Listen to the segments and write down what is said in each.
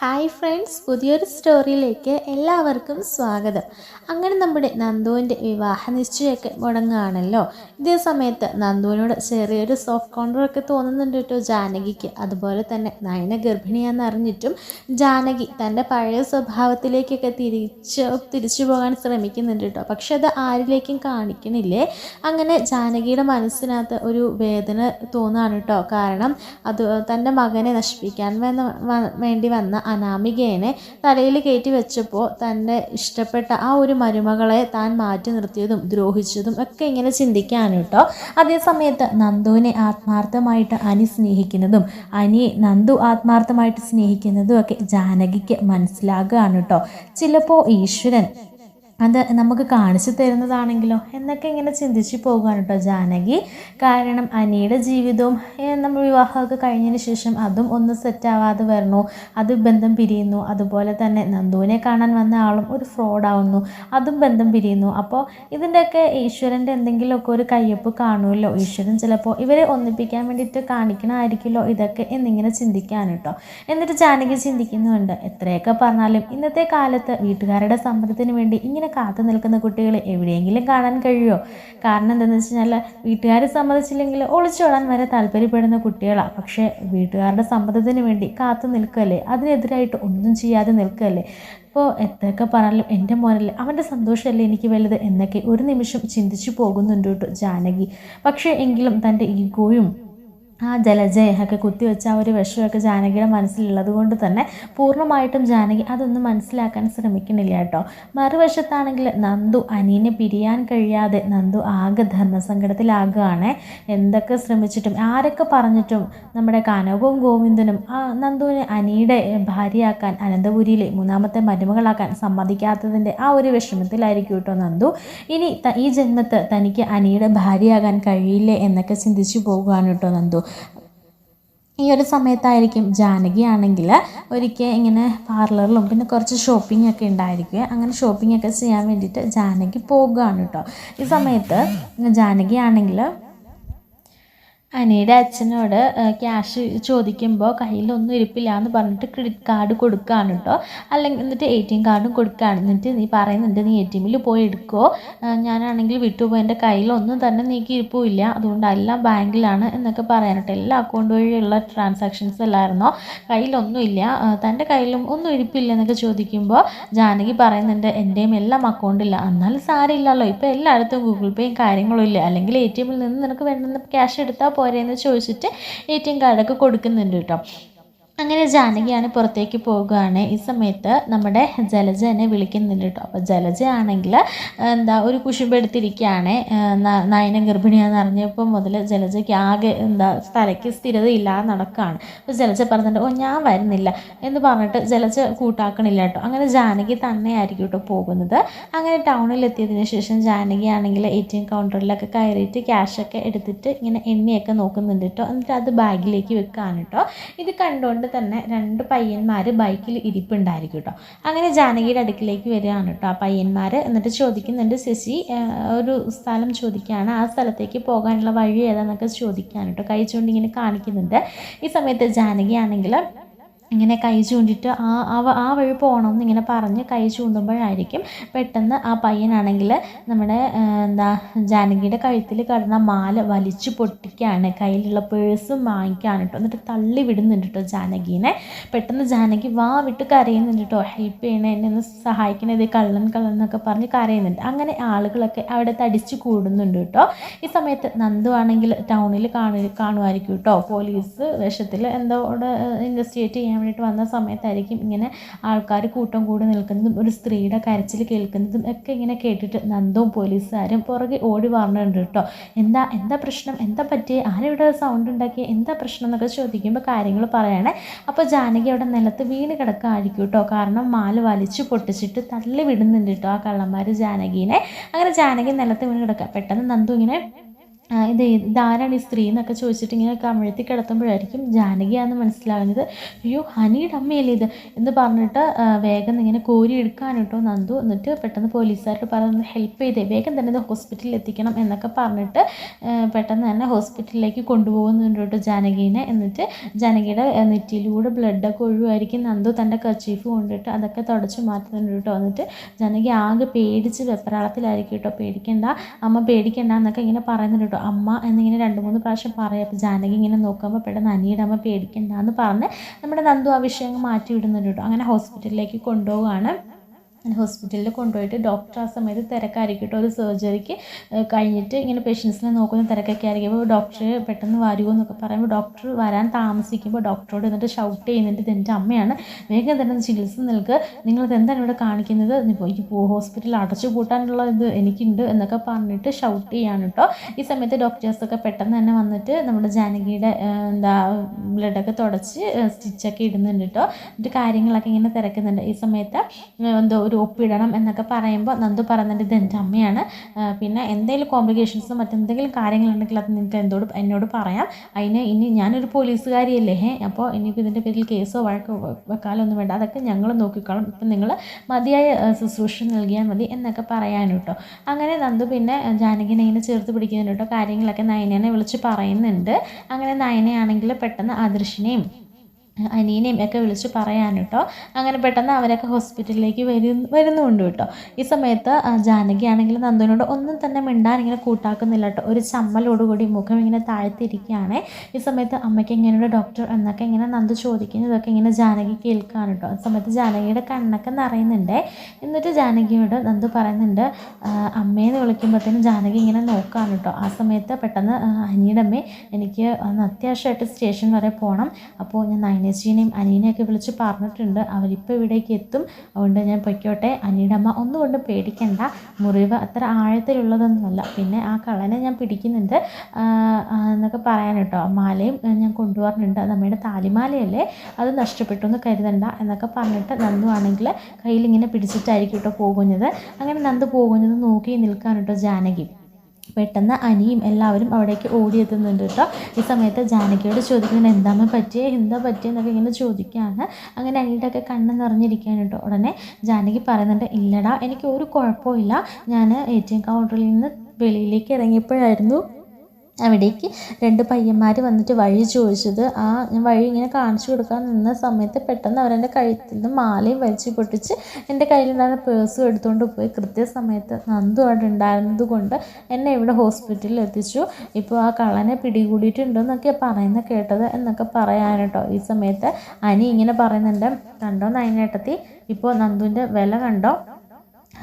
Hi friends, പുതിയൊരു സ്റ്റോറിയിലേക്ക് എല്ലാവർക്കും സ്വാഗതം. അങ്ങനെ നമ്മുടെ നന്ദുവിൻ്റെ വിവാഹ നിശ്ചയമൊക്കെ മുടങ്ങുകയാണല്ലോ. ഇതേ സമയത്ത് നന്ദുവിനോട് ചെറിയൊരു സോഫ്റ്റ് കോർണറൊക്കെ തോന്നുന്നുണ്ട് കേട്ടോ ജാനകിക്ക്. അതുപോലെ തന്നെ നയന ഗർഭിണിയാണെന്ന് അറിഞ്ഞിട്ടും ജാനകി തൻ്റെ പഴയ സ്വഭാവത്തിലേക്കൊക്കെ തിരിച്ചു പോകാൻ ശ്രമിക്കുന്നുണ്ട് കേട്ടോ. പക്ഷെ അത് ആരിലേക്കും കാണിക്കണില്ലേ. അങ്ങനെ ജാനകിയുടെ മനസ്സിനകത്ത് ഒരു വേദന തോന്നുകയാണ് കേട്ടോ. കാരണം അത് തൻ്റെ മകനെ നശിപ്പിക്കാൻ വേണ്ടി വന്ന അനാമികേനെ തലയിൽ കയറ്റി വെച്ചപ്പോൾ തൻ്റെ ഇഷ്ടപ്പെട്ട ആ ഒരു മരുമകളെ താൻ മാറ്റി നിർത്തിയതും ദ്രോഹിച്ചതും ഒക്കെ ഇങ്ങനെ ചിന്തിക്കാണ് കേട്ടോ. അതേസമയത്ത് നന്ദുവിനെ ആത്മാർത്ഥമായിട്ട് അനി സ്നേഹിക്കുന്നതും നന്ദു ആത്മാർത്ഥമായിട്ട് സ്നേഹിക്കുന്നതും ഒക്കെ ജാനകിക്ക് മനസ്സിലാകുകയാണ് കേട്ടോ. ചിലപ്പോൾ ഈശ്വരൻ അത് നമുക്ക് കാണിച്ചു തരുന്നതാണെങ്കിലോ എന്നൊക്കെ ഇങ്ങനെ ചിന്തിച്ച് പോകുകയാണ് കേട്ടോ ജാനകി. കാരണം അനിയുടെ ജീവിതവും നമ്മൾ വിവാഹമൊക്കെ കഴിഞ്ഞതിന് ശേഷം അതും ഒന്ന് സെറ്റാവാതെ വരണു, അത് ബന്ധം പിരിയുന്നു. അതുപോലെ തന്നെ നന്ദുവിനെ കാണാൻ വന്ന ആളും ഒരു ഫ്രോഡാവുന്നു, അതും ബന്ധം പിരിയുന്നു. അപ്പോൾ ഇതിൻ്റെയൊക്കെ ഈശ്വരൻ്റെ എന്തെങ്കിലുമൊക്കെ ഒരു കയ്യൊപ്പ് കാണുമല്ലോ. ഈശ്വരൻ ചിലപ്പോൾ ഇവരെ ഒന്നിപ്പിക്കാൻ വേണ്ടിയിട്ട് കാണിക്കണമായിരിക്കുമല്ലോ ഇതൊക്കെ എന്നിങ്ങനെ ചിന്തിക്കാൻ കേട്ടോ. എന്നിട്ട് ജാനകി ചിന്തിക്കുന്നുണ്ട്, എത്രയൊക്കെ പറഞ്ഞാലും ഇന്നത്തെ കാലത്ത് വീട്ടുകാരുടെ സമ്മതത്തിന് വേണ്ടി ഇങ്ങനെ കാത്തു നിൽക്കുന്ന കുട്ടികളെ എവിടെയെങ്കിലും കാണാൻ കഴിയുമോ? കാരണം എന്താണെന്ന് വെച്ച് കഴിഞ്ഞാൽ വീട്ടുകാർ സമ്മതിച്ചില്ലെങ്കിൽ ഒളിച്ചോടാൻ വരെ താല്പര്യപ്പെടുന്ന കുട്ടികളാണ്. പക്ഷേ വീട്ടുകാരുടെ സമ്മതത്തിന് വേണ്ടി കാത്തു നിൽക്കല്ലേ, അതിനെതിരായിട്ട് ഒന്നും ചെയ്യാതെ നിൽക്കല്ലേ. അപ്പോൾ എത്രയൊക്കെ പറഞ്ഞാലും എൻ്റെ മോനല്ലേ, അവൻ്റെ സന്തോഷമല്ലേ എനിക്ക് വലുത് എന്നൊക്കെ ഒരു നിമിഷം ചിന്തിച്ചു പോകുന്നുണ്ട് കേട്ടോ ജാനകി. പക്ഷേ എങ്കിലും തൻ്റെ ഈഗോയും ആ ജലജയൊക്കെ കുത്തിവെച്ച ആ ഒരു വിഷമൊക്കെ ജാനകിയുടെ മനസ്സിലുള്ളത് കൊണ്ട് തന്നെ പൂർണ്ണമായിട്ടും ജാനകി അതൊന്നും മനസ്സിലാക്കാൻ ശ്രമിക്കണില്ല കേട്ടോ. മറുവശത്താണെങ്കിൽ നന്ദു അനിയനെ പിരിയാൻ കഴിയാതെ നന്ദു ആകെ ധർമ്മസങ്കടത്തിലാകുകയാണ്. എന്തൊക്കെ ശ്രമിച്ചിട്ടും ആരൊക്കെ പറഞ്ഞിട്ടും നമ്മുടെ കനകവും ഗോവിന്ദനും നന്ദുവിനെ അനിയുടെ ഭാര്യയാക്കാൻ, അനന്തപുരിയിലെ മൂന്നാമത്തെ മരുമകളാക്കാൻ സമ്മതിക്കാത്തതിൻ്റെ ആ ഒരു വിഷമത്തിലായിരിക്കും കേട്ടോ നന്ദു. ഇനി ഈ ജന്മത്ത് തനിക്ക് അനിയുടെ ഭാര്യയാകാൻ കഴിയില്ലേ എന്നൊക്കെ ചിന്തിച്ചു പോകുകയാണ് കേട്ടോ നന്ദു. ഈ ഒരു സമയത്തായിരിക്കും ജാനകി ആണെങ്കിൽ ഒരിക്കൽ ഇങ്ങനെ പാർലറിലും പിന്നെ കുറച്ച് ഷോപ്പിംഗ് ഒക്കെ ഉണ്ടായിരിക്കും. അങ്ങനെ ഷോപ്പിംഗ് ഒക്കെ ചെയ്യാൻ വേണ്ടിയിട്ട് ജാനകി പോകുകയാണ് കേട്ടോ. ഈ സമയത്ത് ജാനകി ആണെങ്കിൽ അനിയുടെ അച്ഛനോട് ക്യാഷ് ചോദിക്കുമ്പോൾ കയ്യിലൊന്നും ഇരിപ്പില്ല എന്ന് പറഞ്ഞിട്ട് ക്രെഡിറ്റ് കാർഡ് കൊടുക്കുകയാണ് കേട്ടോ. അല്ലെങ്കിൽ എന്നിട്ട് ATM കാർഡും കൊടുക്കുകയാണ്. എന്നിട്ട് നീ പറയുന്നുണ്ട് നീ ATM പോയി എടുക്കുമോ, ഞാനാണെങ്കിൽ വിട്ടുപോയി, എൻ്റെ കയ്യിലൊന്നും തന്നെ നീക്കി ഇരിപ്പില്ല, അതുകൊണ്ട് എല്ലാം ബാങ്കിലാണ് എന്നൊക്കെ പറയാനിട്ട് എല്ലാ അക്കൗണ്ട് വഴിയുള്ള ട്രാൻസാക്ഷൻസ് അല്ലായിരുന്നോ, കയ്യിലൊന്നും ഇല്ല, തൻ്റെ കയ്യിലും ഒന്നും ഇരിപ്പില്ല എന്നൊക്കെ ചോദിക്കുമ്പോൾ ജാനകി പറയുന്നുണ്ട് എൻ്റെയും എല്ലാം അക്കൗണ്ടില്ല. എന്നാലും സാരമില്ലല്ലോ, ഇപ്പോൾ എല്ലായിടത്തും ഗൂഗിൾ പേയും കാര്യങ്ങളും ഇല്ല, അല്ലെങ്കിൽ ATM നിന്ന് നിനക്ക് വേണ്ടുന്ന ക്യാഷ് എടുത്താൽ പോരെയെന്ന് ചോദിച്ചിട്ട് ATM കാർഡൊക്കെ കൊടുക്കുന്നുണ്ട് കേട്ടോ. അങ്ങനെ ജാനകിയാണ് പുറത്തേക്ക് പോകുകയാണ്. ഈ സമയത്ത് നമ്മുടെ ജലജ എന്നെ വിളിക്കുന്നുണ്ട് കേട്ടോ. അപ്പോൾ ജലജ ആണെങ്കിൽ ഒരു കുശുമ്പെടുത്തിരിക്കുകയാണ്. നയന ഗർഭിണിയാണെന്ന് അറിഞ്ഞപ്പോൾ മുതൽ ജലജയ്ക്ക് ആകെ തലയ്ക്ക് സ്ഥിരതയില്ലാതെ നടക്കുകയാണ്. അപ്പോൾ ജലജ പറഞ്ഞിട്ട് ഞാൻ വരുന്നില്ല എന്ന് പറഞ്ഞിട്ട് ജലജ കൂട്ടാക്കണില്ല കേട്ടോ. അങ്ങനെ ജാനകി തന്നെയായിരിക്കും കേട്ടോ പോകുന്നത്. അങ്ങനെ ടൗണിലെത്തിയതിന് ശേഷം ജാനകി ആണെങ്കിൽ ATM കൗണ്ടറിലൊക്കെ കയറിയിട്ട് ക്യാഷൊക്കെ എടുത്തിട്ട് ഇങ്ങനെ എണ്ണയൊക്കെ നോക്കുന്നുണ്ട് കേട്ടോ. എന്നിട്ട് അത് ബാഗിലേക്ക് വെക്കുകയാണ് കേട്ടോ. ഇത് കണ്ടുകൊണ്ട് തന്നെ 2 പയ്യന്മാർ ബൈക്കിൽ ഇരിപ്പുണ്ടായിരിക്കും കേട്ടോ. അങ്ങനെ ജാനകിയുടെ അടുക്കിലേക്ക് വരികയാണ് കേട്ടോ ആ പയ്യന്മാർ. എന്നിട്ട് ചോദിക്കുന്നുണ്ട്, ശശി ഒരു സ്ഥലം ചോദിക്കുകയാണ്, ആ സ്ഥലത്തേക്ക് പോകാനുള്ള വഴി ഏതാണെന്നൊക്കെ ചോദിക്കുകയാണ് കേട്ടോ. കൈ ചൂണ്ടി ഇങ്ങനെ കാണിക്കുന്നുണ്ട്. ഈ സമയത്ത് ജാനകി ആണെങ്കിൽ ഇങ്ങനെ കൈ ചൂണ്ടിയിട്ട് ആ വഴി പോകണമെന്ന് ഇങ്ങനെ പറഞ്ഞ് കൈ ചൂണ്ടുമ്പോഴായിരിക്കും പെട്ടെന്ന് ആ പയ്യനാണെങ്കിൽ നമ്മുടെ ജാനകിയുടെ കഴുത്തിൽ കിടന്ന മാല വലിച്ചു പൊട്ടിക്കുകയാണ്. കയ്യിലുള്ള പേഴ്സും വാങ്ങിക്കുകയാണ് കേട്ടോ. എന്നിട്ട് തള്ളി വിടുന്നുണ്ട് കേട്ടോ ജാനകീനെ. പെട്ടെന്ന് ജാനകി വാ വിട്ട് കരയുന്നുണ്ട് കേട്ടോ. ഹെൽപ്പ് ചെയ്യണേ, എന്നെ ഒന്ന് സഹായിക്കണേ, ഇത് കള്ളൻ എന്നൊക്കെ പറഞ്ഞ് കരയുന്നുണ്ട്. അങ്ങനെ ആളുകളൊക്കെ അവിടെ തടിച്ചു കൂടുന്നുണ്ട് കേട്ടോ. ഈ സമയത്ത് നന്ദു ആണെങ്കിൽ ടൗണിൽ കാണുമായിരിക്കും കേട്ടോ. പോലീസ് വേഷത്തിൽ എന്തോ ഇൻവെസ്റ്റിഗേറ്റ് ചെയ്യാൻ വേണ്ടിയിട്ട് വന്ന സമയത്തായിരിക്കും ഇങ്ങനെ ആൾക്കാർ കൂട്ടം കൂടി നിൽക്കുന്നതും ഒരു സ്ത്രീയുടെ കരച്ചിൽ കേൾക്കുന്നതും ഒക്കെ ഇങ്ങനെ കേട്ടിട്ട് നന്ദുവും പോലീസുകാരും പുറകെ ഓടി പറഞ്ഞിട്ടുണ്ട് കേട്ടോ. എന്താ പ്രശ്നം, എന്താ പറ്റിയേ, ആരെവിടെ സൗണ്ട് ഉണ്ടാക്കിയ, എന്താ പ്രശ്നം എന്നൊക്കെ ചോദിക്കുമ്പോൾ കാര്യങ്ങൾ പറയണേ. അപ്പോൾ ജാനകി അവിടെ നിലത്ത് വീണ് കിടക്കായിരിക്കും കേട്ടോ. കാരണം മാല വലിച്ചു പൊട്ടിച്ചിട്ട് തള്ളി വിടുന്നുണ്ട് കേട്ടോ ആ കള്ളന്മാർ ജാനകീനെ. അങ്ങനെ ജാനകി നിലത്ത് വീണ് കിടക്കുക. പെട്ടെന്ന് നന്ദു ഇങ്ങനെ ഇതാരാണ് ഈ സ്ത്രീ എന്നൊക്കെ ചോദിച്ചിട്ട് ഇങ്ങനെ കമിഴ്ത്തി കിടത്തുമ്പോഴായിരിക്കും ജാനകിയാണെന്ന് മനസ്സിലാകുന്നത്. അയ്യോ ഹനിയുടെ അമ്മയല്ലേ ഇത് എന്ന് പറഞ്ഞിട്ട് വേഗം ഇങ്ങനെ കോരി എടുക്കാൻ കേട്ടോ നന്ദു. എന്നിട്ട് പെട്ടെന്ന് പോലീസുകാരോട് പറഞ്ഞ് ഹെൽപ്പ് ചെയ്തേ, വേഗം തന്നെ ഇത് ഹോസ്പിറ്റലിൽ എത്തിക്കണം എന്നൊക്കെ പറഞ്ഞിട്ട് പെട്ടെന്ന് തന്നെ ഹോസ്പിറ്റലിലേക്ക് കൊണ്ടുപോകുന്നുണ്ട് കേട്ടോ ജാനകീനെ. എന്നിട്ട് ജാനകിയുടെ നെറ്റിയിലൂടെ ബ്ലഡൊക്കെ ഒഴിവായിരിക്കും. നന്ദു തൻ്റെ കർച്ചീഫ് കൊണ്ടിട്ട് അതൊക്കെ തുടച്ച് മാറ്റുന്നുണ്ട് കേട്ടോ. എന്നിട്ട് ജാനകി ആകെ പേടിച്ച് വെപ്രാളത്തിലായിരിക്കും കേട്ടോ. പേടിക്കണ്ട അമ്മ, പേടിക്കണ്ട എന്നൊക്കെ ഇങ്ങനെ പറയുന്നുണ്ട് കേട്ടോ. അമ്മ എന്നിങ്ങനെ 2-3 പ്രാവശ്യം പറയാം. അപ്പോൾ ജാനകി ഇങ്ങനെ നോക്കുമ്പോൾ പെട്ടെന്ന് അനിയുടെ അമ്മ പേടിക്കണ്ട എന്ന് പറഞ്ഞ് നമ്മുടെ നന്ദു ആ വിഷയം മാറ്റി വിടുന്നുണ്ട് കേട്ടോ. അങ്ങനെ ഹോസ്പിറ്റലിലേക്ക് കൊണ്ടുപോവുകയാണ്. ഹോസ്പിറ്റലിൽ കൊണ്ടുപോയിട്ട് ഡോക്ടർ ആ സമയത്ത് തിരക്കായിരിക്കും കേട്ടോ. ഒരു സർജറിക്ക് കഴിഞ്ഞിട്ട് ഇങ്ങനെ പേഷ്യൻസിനെ നോക്കുന്ന തിരക്കൊക്കെ ആയിരിക്കും. അപ്പോൾ ഡോക്ടർ പെട്ടെന്ന് വരുമോ എന്നൊക്കെ പറയുമ്പോൾ ഡോക്ടർ വരാൻ താമസിക്കുമ്പോൾ ഡോക്ടറോട് എന്നിട്ട് ഷൗട്ട് ചെയ്യുന്നുണ്ട്, ഇതെൻ്റെ അമ്മയാണ്, വേഗം തന്നെ ചികിത്സ നൽകുക, നിങ്ങളിത് എന്താണ് ഇവിടെ കാണിക്കുന്നത്, ഇപ്പോൾ ഹോസ്പിറ്റൽ അടച്ചു പൂട്ടാനുള്ള ഇത് എനിക്കുണ്ട് എന്നൊക്കെ പറഞ്ഞിട്ട് ഷൗട്ട് ചെയ്യാണ് കേട്ടോ. ഈ സമയത്ത് ഡോക്ടേഴ്സൊക്കെ പെട്ടെന്ന് തന്നെ വന്നിട്ട് നമ്മുടെ ജാനകിയുടെ ബ്ലഡൊക്കെ തുടച്ച് സ്റ്റിച്ചൊക്കെ ഇടുന്നുണ്ട് കേട്ടോ. എന്നിട്ട് കാര്യങ്ങളൊക്കെ ഇങ്ങനെ തിരക്കുന്നുണ്ട്. ഈ സമയത്ത് ഒരു ഒപ്പിടണം എന്നൊക്കെ പറയുമ്പോൾ നന്ദു പറയുന്നുണ്ട് ഇതെൻ്റെ അമ്മയാണ്, പിന്നെ എന്തെങ്കിലും കോംപ്ലിക്കേഷൻസോ മറ്റെന്തെങ്കിലും കാര്യങ്ങളുണ്ടെങ്കിൽ അത് നിങ്ങൾക്ക് എന്നോട് പറയാം, അതിന് ഇനി ഞാനൊരു പോലീസുകാരിയല്ലേ, അപ്പോൾ ഇനിയിപ്പോൾ ഇതിൻ്റെ പേരിൽ കേസോ വഴക്കോ വെക്കാലോ ഒന്നും വേണ്ട, അതൊക്കെ ഞങ്ങൾ നോക്കിക്കോളും, ഇപ്പം നിങ്ങൾ മതിയായ ശുശ്രൂഷ നൽകിയാൽ മതി എന്നൊക്കെ പറയാനും കേട്ടോ. അങ്ങനെ നന്ദു പിന്നെ ജാനകിനെ ഇങ്ങനെ ചേർത്ത് പിടിക്കുന്നുണ്ട് കേട്ടോ. കാര്യങ്ങളൊക്കെ നയനനെ വിളിച്ച് പറയുന്നുണ്ട്. അങ്ങനെ നയനയാണെങ്കിൽ പെട്ടെന്ന് ആദർശിനെയും അനീനെയും ഒക്കെ വിളിച്ച് പറയാൻ കേട്ടോ. അങ്ങനെ പെട്ടെന്ന് അവരൊക്കെ ഹോസ്പിറ്റലിലേക്ക് വരുന്നുണ്ട് കേട്ടോ. ഈ സമയത്ത് ജാനകി ആണെങ്കിൽ നന്ദുവിനോട് ഒന്നും തന്നെ മിണ്ടാൻ ഇങ്ങനെ കൂട്ടാക്കുന്നില്ല കേട്ടോ. ഒരു ചമ്മലോടുകൂടി മുഖം ഇങ്ങനെ താഴ്ത്തിരിക്കുകയാണ്. ഈ സമയത്ത് അമ്മയ്ക്ക് എങ്ങനെയുണ്ട് ഡോക്ടർ എന്നൊക്കെ ഇങ്ങനെ നന്ദു ചോദിക്കുന്നതൊക്കെ ഇങ്ങനെ ജാനകി കേൾക്കാൻ കേട്ടോ. ആ സമയത്ത് ജാനകിയുടെ കണ്ണൊക്കെ നിറയുന്നുണ്ട്. എന്നിട്ട് ജാനകിയോട് നന്ദു പറയുന്നുണ്ട് അമ്മയെന്ന് വിളിക്കുമ്പോഴത്തേനും ജാനകി ഇങ്ങനെ നോക്കാൻ കേട്ടോ. ആ സമയത്ത് പെട്ടെന്ന് അനിയുടെ അമ്മേ, എനിക്ക് അത്യാവശ്യമായിട്ട് സ്റ്റേഷൻ വരെ പോകണം, അപ്പോൾ ഞാൻ നയനേച്ചിനെയും അനീനെയൊക്കെ വിളിച്ച് പറഞ്ഞിട്ടുണ്ട്, അവരിപ്പോൾ ഇവിടേക്ക് എത്തും, അതുകൊണ്ട് ഞാൻ പൊയ്ക്കോട്ടെ. അനിയുടെ അമ്മ ഒന്നുകൊണ്ട് പേടിക്കണ്ട, മുറിവ് അത്ര ആഴത്തിലുള്ളതൊന്നുമല്ല, പിന്നെ ആ കള്ളനെ ഞാൻ പിടിക്കുന്നുണ്ട് എന്നൊക്കെ പറയാൻ കേട്ടോ. മാലയും ഞാൻ കൊണ്ടുവരുന്നുണ്ട്, അത് അമ്മയുടെ താലിമാലയല്ലേ, അത് നഷ്ടപ്പെട്ടു എന്ന് കരുതണ്ട എന്നൊക്കെ പറഞ്ഞിട്ട് നന്ദു ആണെങ്കിൽ കയ്യിലിങ്ങനെ പിടിച്ചിട്ടായിരിക്കും കേട്ടോ പോകുന്നത്. അങ്ങനെ നന്ദു പോകുന്നത് നോക്കി നിൽക്കാൻ കേട്ടോ ജാനകി. പെട്ടെന്ന് അനിയും എല്ലാവരും അവിടേക്ക് ഓടിയെത്തുന്നുണ്ട് കേട്ടോ. ഈ സമയത്ത് ജാനകിയോട് ചോദിക്കുന്നത് എന്താ പറ്റിയെന്നൊക്കെ ഇങ്ങനെ ചോദിക്കുകയാണ്. അങ്ങനെ അനിയുടെ ഒക്കെ കണ്ണ് നിറഞ്ഞിരിക്കുകയാണ് കേട്ടോ. ഉടനെ ജാനകി പറയുന്നുണ്ട് ഇല്ലടാ, എനിക്ക് ഒരു കുഴപ്പമില്ല, ഞാൻ ATM കൗണ്ടറിൽ നിന്ന് വെളിയിലേക്ക് ഇറങ്ങിയപ്പോഴായിരുന്നു അവിടേക്ക് 2 പയ്യന്മാർ വന്നിട്ട് വഴി ചോദിച്ചത്. ഞാൻ വഴി ഇങ്ങനെ കാണിച്ചു കൊടുക്കാൻ നിന്ന സമയത്ത് പെട്ടെന്ന് അവരെൻ്റെ കഴുത്തിൽ നിന്ന് മാലയും വലിച്ചു പൊട്ടിച്ച് എൻ്റെ കയ്യിലുണ്ടായിരുന്ന പേഴ്സും എടുത്തുകൊണ്ട് പോയി. കൃത്യസമയത്ത് നന്ദു അവിടെ ഉണ്ടായിരുന്നത് കൊണ്ട് എന്നെ ഇവിടെ ഹോസ്പിറ്റലിൽ എത്തിച്ചു, ഇപ്പോൾ ആ കള്ളനെ പിടികൂടിയിട്ടുണ്ടെന്നൊക്കെ കേട്ടത് എന്നൊക്കെ പറയാൻ കേട്ടോ. ഈ സമയത്ത് അനി ഇങ്ങനെ പറയുന്നുണ്ട്, കണ്ടോ നയനേട്ടത്തി, ഇപ്പോൾ നന്ദുവിൻ്റെ വില കണ്ടോ,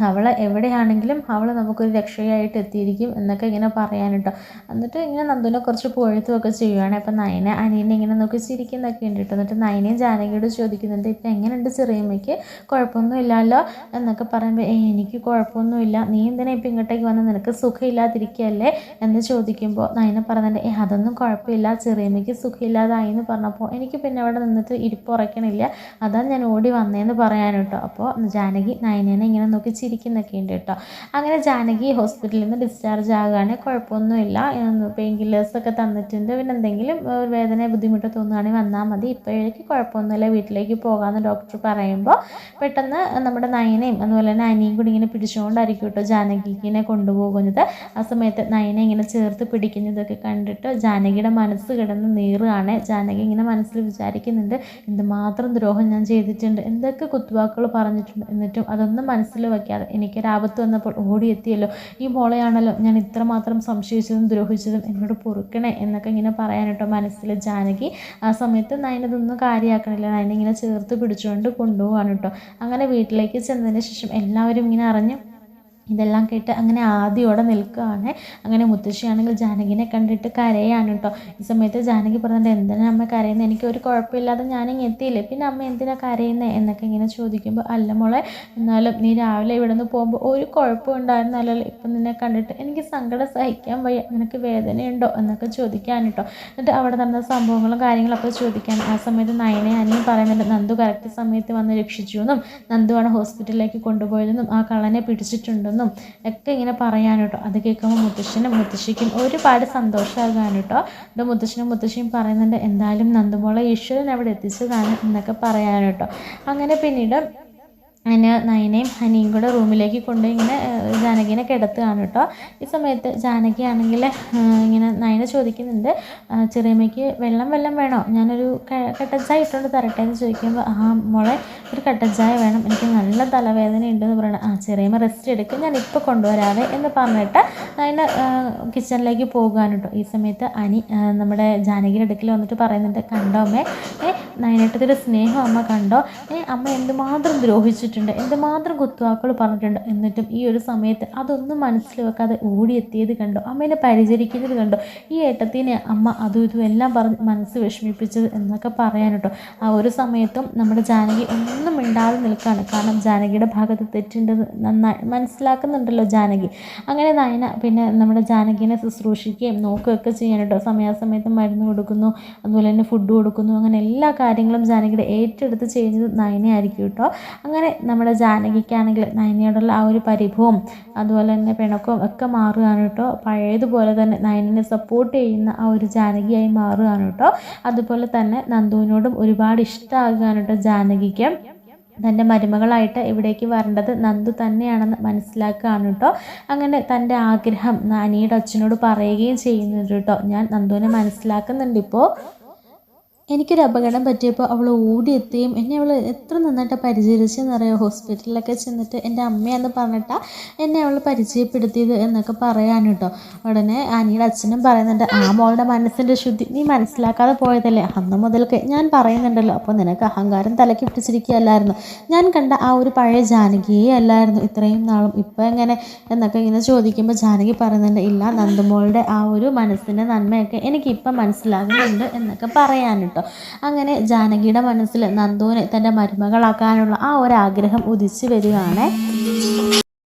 അവൾ എവിടെയാണെങ്കിലും അവൾ നമുക്കൊരു രക്ഷയായിട്ട് എത്തിയിരിക്കും എന്നൊക്കെ ഇങ്ങനെ പറയാൻ കേട്ടോ. എന്നിട്ട് ഇങ്ങനെ നന്ദുവിനെ കുറച്ച് പുകഴ്ത്തുമൊക്കെ ചെയ്യുവാണ്. അപ്പം നയനെ അനിയനെ ഇങ്ങനെ നോക്കി ചിരിക്കുന്നൊക്കെ ഉണ്ട് കേട്ടോ. എന്നിട്ട് നയനയും ജാനകിയോട് ചോദിക്കുന്നുണ്ട് ഇപ്പം എങ്ങനെയുണ്ട് ചെറിയമ്മയ്ക്ക്, കുഴപ്പമൊന്നും ഇല്ലല്ലോ എന്നൊക്കെ പറയുമ്പോൾ എനിക്ക് കുഴപ്പമൊന്നുമില്ല, നീ എന്തിനാ ഇപ്പം ഇങ്ങോട്ടേക്ക് വന്ന്, നിനക്ക് സുഖമില്ലാതിരിക്കുകയല്ലേ എന്ന് ചോദിക്കുമ്പോൾ നയന പറയുന്നുണ്ട് അതൊന്നും കുഴപ്പമില്ല, ചെറിയമ്മയ്ക്ക് സുഖമില്ലാതായി എന്ന് പറഞ്ഞപ്പോൾ എനിക്ക് പിന്നെ അവിടെ നിന്നിട്ട് ഇരിപ്പുറയ്ക്കണില്ല, അതാണ് ഞാൻ ഓടി വന്നതെന്ന് പറയാൻ കേട്ടോ. അപ്പോൾ ജാനകി നയനേനെ ഇങ്ങനെ നോക്കി ചിരിക്കുന്നൊക്കെ ഉണ്ട് കേട്ടോ. അങ്ങനെ ജാനകി ഹോസ്പിറ്റലിൽ നിന്ന് ഡിസ്ചാർജ് ആകുകയാണ്. കുഴപ്പമൊന്നുമില്ല, പെയിൻ കില്ലേഴ്സൊക്കെ തന്നിട്ടുണ്ട്, പിന്നെ എന്തെങ്കിലും വേദന ബുദ്ധിമുട്ട് തോന്നുകയാണെങ്കിൽ വന്നാൽ മതി, ഇപ്പോഴേക്ക് കുഴപ്പമൊന്നുമില്ല, വീട്ടിലേക്ക് പോകാമെന്ന് ഡോക്ടർ പറയുമ്പോൾ പെട്ടെന്ന് നമ്മുടെ നയനയും അതുപോലെ തന്നെ അനിയും കൂടി ഇങ്ങനെ പിടിച്ചുകൊണ്ടായിരിക്കും കേട്ടോ ജാനകിനെ കൊണ്ടുപോകുന്നത്. ആ സമയത്ത് നയനെ ഇങ്ങനെ ചേർത്ത് പിടിക്കുന്നതൊക്കെ കണ്ടിട്ട് ജാനകിയുടെ മനസ്സ് കിടന്ന് നീറുകയാണ്. ജാനകി ഇങ്ങനെ മനസ്സിൽ വിചാരിക്കുന്നുണ്ട് എന്തുമാത്രം ദ്രോഹം ഞാൻ ചെയ്തിട്ടുണ്ട്, എന്തൊക്കെ കുത്തുവാക്കുകൾ പറഞ്ഞിട്ടുണ്ട്, എന്നിട്ടും അതൊന്നും മനസ്സിൽ വയ്ക്കാതെ എനിക്കൊരാപത്ത് വന്നപ്പോൾ ഓടിയെത്തിയല്ലോ, ഈ മോളെയാണല്ലോ ഞാൻ ഇത്രമാത്രം സംശയിച്ചതും ദ്രോഹിച്ചതും, എന്നോട് പൊറുക്കണേ എന്നൊക്കെ ഇങ്ങനെ പറയാനിട്ടോ മനസ്സിൽ ജാനകി. ആ സമയത്ത് നയനതൊന്നും കാര്യമാക്കണില്ല, നയന ഇങ്ങനെ ചേർത്ത് പിടിച്ചുകൊണ്ട് കൊണ്ടുപോകാൻ കേട്ടോ. അങ്ങനെ വീട്ടിലേക്ക് ചെന്നതിന് ശേഷം എല്ലാവരും ഇങ്ങനെ അറിഞ്ഞ് ഇതെല്ലാം കേട്ട് അങ്ങനെ ആദ്യോടെ നിൽക്കുകയാണ്. അങ്ങനെ മുത്തശ്ശിയാണെങ്കിൽ ജാനകിനെ കണ്ടിട്ട് കരയാണ് കേട്ടോ. ഈ സമയത്ത് ജാനകി പറഞ്ഞിട്ട് എന്തിനാ അമ്മ കരയുന്നത്, എനിക്ക് ഒരു കുഴപ്പമില്ലാതെ ഞാനിങ്ങ് എത്തിയില്ലേ, പിന്നെ അമ്മ എന്തിനാ കരയുന്നത് എന്നൊക്കെ ഇങ്ങനെ ചോദിക്കുമ്പോൾ അല്ല മോളെ, എന്നാലും നീ രാവിലെ ഇവിടെ നിന്ന് പോകുമ്പോൾ ഒരു കുഴപ്പം ഉണ്ടായിരുന്നല്ലോ, ഇപ്പം നിന്നെ കണ്ടിട്ട് എനിക്ക് സങ്കടം സഹിക്കാൻ വയ്യ, നിനക്ക് വേദനയുണ്ടോ എന്നൊക്കെ ചോദിക്കാൻ കേട്ടോ. എന്നിട്ട് അവിടെ നടന്ന സംഭവങ്ങളും കാര്യങ്ങളൊക്കെ ചോദിക്കാൻ. ആ സമയത്ത് നയനെ അനിയും പറയുന്നുണ്ട് നന്ദു കറക്റ്റ് സമയത്ത് വന്ന് രക്ഷിച്ചു എന്നും, നന്ദുവാണ് ഹോസ്പിറ്റലിലേക്ക് കൊണ്ടുപോയതെന്നും, ആ കള്ളനെ പിടിച്ചിട്ടുണ്ടെന്നും ഉണ്ടെന്നും ഒക്കെ ഇങ്ങനെ പറയാൻ കേട്ടോ. അത് കേൾക്കുമ്പോൾ മുത്തശ്ശനും മുത്തശ്ശിക്കും ഒരുപാട് സന്തോഷമാകാൻ കേട്ടോ. ഇത് മുത്തശ്ശനും മുത്തശ്ശിയും പറയുന്നുണ്ട്, എന്തായാലും നന്ദുമോളെ ഈശ്വരൻ അവിടെ എത്തിച്ചതാണ് എന്നൊക്കെ പറയാൻ കേട്ടോ. അങ്ങനെ പിന്നീട് അങ്ങനെ നയനയും ഹനിയും കൂടെ റൂമിലേക്ക് കൊണ്ടുപോയി ഇങ്ങനെ ജാനകിനെ കിടത്തുകയാണ് കേട്ടോ. ഈ സമയത്ത് ജാനകി ആണെങ്കിൽ ഇങ്ങനെ നയന ചോദിക്കുന്നുണ്ട്, ചെറിയമ്മയ്ക്ക് വെള്ളം വേണോ, ഞാനൊരു കട്ടൻ ചായ ഇട്ടുകൊണ്ട് തരട്ടെ എന്ന് ചോദിക്കുമ്പോൾ, മോളെ ഒരു കട്ടൻ ചായ വേണം, എനിക്ക് നല്ല തലവേദന ഉണ്ടെന്ന് പറയണം. ചെറിയമ്മ റെസ്റ്റ് എടുക്കും, ഞാൻ ഇപ്പോൾ കൊണ്ടുവരാവേ എന്ന് പറഞ്ഞിട്ട് നയന കിച്ചണിലേക്ക് പോകുകയാണ് കേട്ടോ. ഈ സമയത്ത് അനി നമ്മുടെ ജാനകിയുടെ അടുക്കൽ വന്നിട്ട് പറയുന്നുണ്ട്, കണ്ടോ അമ്മേ, നയനേട്ടത്തിൻ്റെ സ്നേഹം അമ്മ കണ്ടോ, അമ്മ എന്തുമാത്രം ദ്രോഹിച്ചിട്ടുണ്ട്, എന്തുമാത്രം കുത്തുവാക്കുകൾ പറഞ്ഞിട്ടുണ്ട്, എന്നിട്ടും ഈ ഒരു സമയത്ത് അതൊന്നും മനസ്സിൽ വെക്കാതെ ഓടിയെത്തിയത് കണ്ടോ, അമ്മേനെ പരിചരിക്കുന്നത് കണ്ടോ, ഈ ഏട്ടത്തിനെ അമ്മ അതും ഇതും എല്ലാം പറഞ്ഞ് മനസ്സ് വിഷമിപ്പിച്ചത് എന്നൊക്കെ പറയാൻ കേട്ടോ. ആ ഒരു സമയത്തും നമ്മുടെ ജാനകി ഒന്നും മിണ്ടാതെ നിൽക്കുകയാണ്. കാരണം ജാനകിയുടെ ഭാഗത്ത് തെറ്റുണ്ടെന്ന് നന്നായി മനസ്സിലാക്കുന്നുണ്ടല്ലോ ജാനകി. അങ്ങനെ നയന പിന്നെ നമ്മുടെ ജാനകിനെ ശുശ്രൂഷിക്കുകയും നോക്കുകയൊക്കെ ചെയ്യാൻ കേട്ടോ. സമയാസമയത്ത് മരുന്ന് കൊടുക്കുന്നു, അതുപോലെ തന്നെ ഫുഡ് കൊടുക്കുന്നു, അങ്ങനെ എല്ലാ കാര്യങ്ങളും ജാനകിയുടെ ഏറ്റെടുത്ത് ചെയ്യുന്നത് നയനയായിരിക്കും കേട്ടോ. അങ്ങനെ നമ്മുടെ ജാനകിക്കാണെങ്കിൽ നയനയോടുള്ള ആ ഒരു പരിഭവവും അതുപോലെ തന്നെ പിണക്കവും ഒക്കെ മാറുകയാണ് കേട്ടോ. പഴയതുപോലെ തന്നെ നയനെ സപ്പോർട്ട് ചെയ്യുന്ന ആ ഒരു ജാനകിയായി മാറുകയാണ് കേട്ടോ. അതുപോലെ തന്നെ നന്ദുവിനോടും ഒരുപാട് ഇഷ്ടമാകുകയാണ് കേട്ടോ ജാനകിക്ക്. തൻ്റെ മരുമകളായിട്ട് ഇവിടേക്ക് വരേണ്ടത് നന്ദു തന്നെയാണെന്ന് മനസ്സിലാക്കുകയാണ് കേട്ടോ. അങ്ങനെ തൻ്റെ ആഗ്രഹം അനിയുടെ അച്ഛനോട് പറയുകയും ചെയ്യുന്നുണ്ട് കേട്ടോ. ഞാൻ നന്ദുവിനെ മനസ്സിലാക്കുന്നുണ്ട് ഇപ്പോൾ. എനിക്കൊരു അപകടം പറ്റിയപ്പോൾ അവൾ ഓടിയെത്തുകയും എന്നെ അവൾ എത്ര നന്നായിട്ട് പരിചരിച്ചെന്നറിയോ. ഹോസ്പിറ്റലിലൊക്കെ ചെന്നിട്ട് എൻ്റെ അമ്മയാന്ന് പറഞ്ഞിട്ടാണ് എന്നെ അവൾ പരിചയപ്പെടുത്തിയത് എന്നൊക്കെ പറയാൻ കേട്ടോ. ഉടനെ അനിയുടെ അച്ഛനും പറയുന്നുണ്ട്, ആ മോളുടെ മനസ്സിൻ്റെ ശുദ്ധി നീ മനസ്സിലാക്കാതെ പോയതല്ലേ, അന്ന് മുതൽക്ക് ഞാൻ പറയുന്നുണ്ടല്ലോ, അപ്പോൾ നിനക്ക് അഹങ്കാരം തലയ്ക്ക് പിടിച്ചിരിക്കുകയല്ലായിരുന്നു, ഞാൻ കണ്ട ആ ഒരു പഴയ ജാനകിയേ അല്ലായിരുന്നു ഇത്രയും നാളും, ഇപ്പോൾ എങ്ങനെ എന്നൊക്കെ ഇങ്ങനെ ചോദിക്കുമ്പോൾ ജാനകി പറയുന്നുണ്ട്, ഇല്ല നന്ദുമോളുടെ ആ ഒരു മനസ്സിൻ്റെ നന്മയൊക്കെ എനിക്കിപ്പം മനസ്സിലാകുന്നുണ്ട് എന്നൊക്കെ പറയാൻ. അങ്ങനെ ജാനകിയുടെ മനസ്സിൽ നന്ദുവിനെ തൻ്റെ മരുമകളാക്കാനുള്ള ആ ഒരു ആഗ്രഹം ഉദിച്ചു വരികയാണ്.